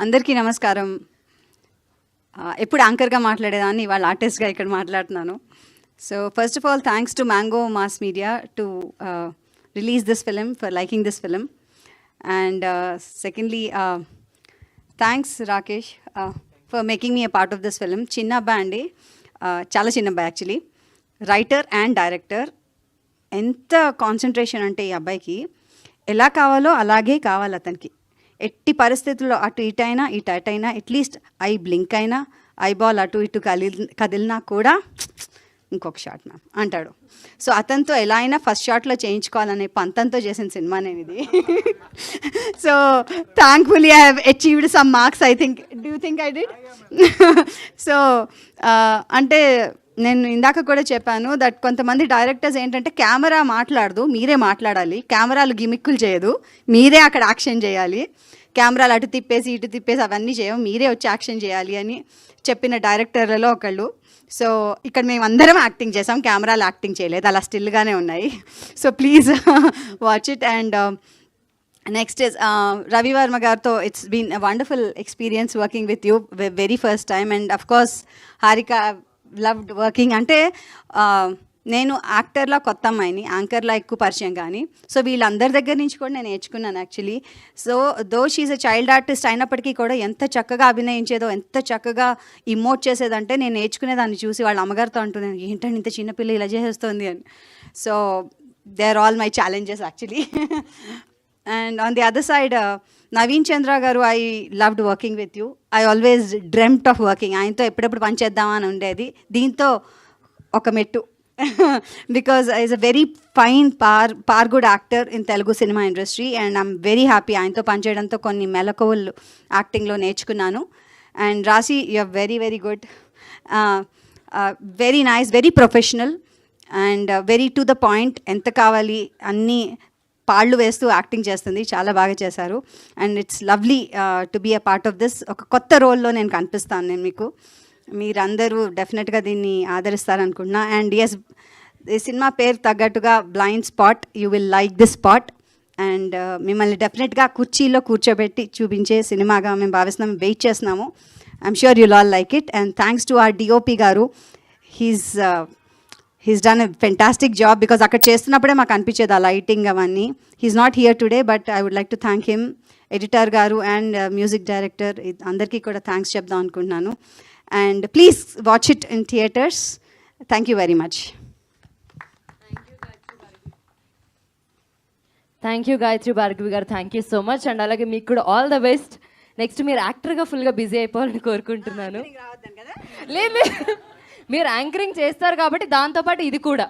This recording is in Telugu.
అందరికీ నమస్కారం. ఎప్పుడు యాంకర్గా మాట్లాడేదాన్ని ఇవాళ ఆర్టిస్ట్గా ఇక్కడ మాట్లాడుతున్నాను. So first of all thanks to mango mass media to release this film, for liking this film. And secondly thanks Rakesh for making me a part of this film. చిన్న అబ్బాయి అండి, చాలా చిన్న అబ్బాయి యాక్చువల్లీ, రైటర్ అండ్ డైరెక్టర్. ఎంత కాన్సన్ట్రేషన్ అంటే ఈ అబ్బాయికి ఎలా కావాలో అలాగే కావాలి అతనికి. ఎట్టి పరిస్థితుల్లో అటు ఇటైనా ఇటు అటైనా అట్లీస్ట్ ఐ బ్లింక్ అయినా ఐబాల్ అటు ఇటు కదిలినా కూడా ఇంకొక షాట్ మ్యామ్ అంటాడు. సో అతనితో ఎలా అయినా ఫస్ట్ షాట్లో చేయించుకోవాలనే పంతంతో చేసిన సినిమా నేను ఇది. So thankfully I have achieved some marks I think. Do you think I did? So అంటే నేను ఇందాక కూడా చెప్పాను దట్ కొంతమంది డైరెక్టర్స్ ఏంటంటే కెమెరా మాట్లాడదు, మీరే మాట్లాడాలి. కెమెరాలు గిమిక్కులు చేయదు, మీరే అక్కడ యాక్షన్ చేయాలి. కెమెరాలు అటు తిప్పేసి ఇటు తిప్పేసి అవన్నీ చేయవు, మీరే వచ్చి యాక్షన్ చేయాలి అని చెప్పిన డైరెక్టర్లలో ఒకళ్ళు. సో ఇక్కడ మేము అందరం యాక్టింగ్ చేసాం, కెమెరాలు యాక్టింగ్ చేయలేదు, అలా స్టిల్గానే ఉన్నాయి. So please watch it. And next is Ravi Varma గారితో it's been a wonderful experience working with you very first time. And of course Harika, loved working. అంటే నేను యాక్టర్లా కొత్త అమ్మాయిని, యాంకర్లా ఎక్కువ పరిచయం కానీ. సో వీళ్ళందరి దగ్గర నుంచి కూడా నేను నేర్చుకున్నాను actually. So though she a child artist అయినప్పటికీ కూడా ఎంత చక్కగా అభినయించేదో, ఎంత చక్కగా ఇమోట్ చేసేదంటే నేను నేర్చుకునేదాన్ని చూసి వాళ్ళ అమ్మగారితో అంటున్నాను, ఏంటంటే ఇంత చిన్నపిల్ల ఇలా చేసేస్తుంది అని. So they are all my challenges actually. And on the other side Naveen Chandra గారు, I loved working with you. I always dreamt of working. ఆయనతో ఎప్పుడెప్పుడు పని చేద్దామని ఉండేది. దీంతో ఒక మెట్టు, because is a very fine par good actor in Telugu cinema industry. And I'm very happy ఆయనతో పనిచేయడంతో కొన్ని మెలకువలు యాక్టింగ్లో నేర్చుకున్నాను. And Raashi, you are very very good, very nice, very professional and very to the point. ఎంత కావాలి అన్నీ పాళ్ళు వేస్తూ యాక్టింగ్ చేస్తుంది, చాలా బాగా చేశారు. And it's lovely to be a part of this. ఒక కొత్త రోల్లో నేను కనిపిస్తాను నేను మీకు. మీరందరూ డెఫినెట్గా దీన్ని ఆదరిస్తారనుకుంటున్నా. అండ్ ఎస్, ఈ సినిమా పేరు తగ్గట్టుగా blind spot, you will like this spot. And మిమ్మల్ని డెఫినెట్గా కుర్చీలో కూర్చోబెట్టి చూపించే సినిమాగా మేము భావిస్తున్నాం, వెయిట్ చేస్తున్నాము. I'm sure you'll all like it. And thanks to our DOP గారు, he's done a fantastic job, because అక్కడ చేస్తున్నప్పుడే మాకు అనిపించేది ఆ లైటింగ్ అవన్నీ. He's not here today, but I would like to thank him. Editor గారు అండ్ మ్యూజిక్ డైరెక్టర్ అందరికీ కూడా థ్యాంక్స్ చెప్దాం అనుకుంటున్నాను. And please watch it in theatres. Thank you very much. Thank you Gayatri Bhargavi గారు, thank you so much. And అలాగే మీకు కూడా ఆల్ ద బెస్ట్. నెక్స్ట్ మీరు యాక్టర్గా ఫుల్గా బిజీ అయిపోవాలని కోరుకుంటున్నాను. లేదు, మీరు యాంకరింగ్ చేస్తారు కాబట్టి దాంతోపాటు ఇది కూడా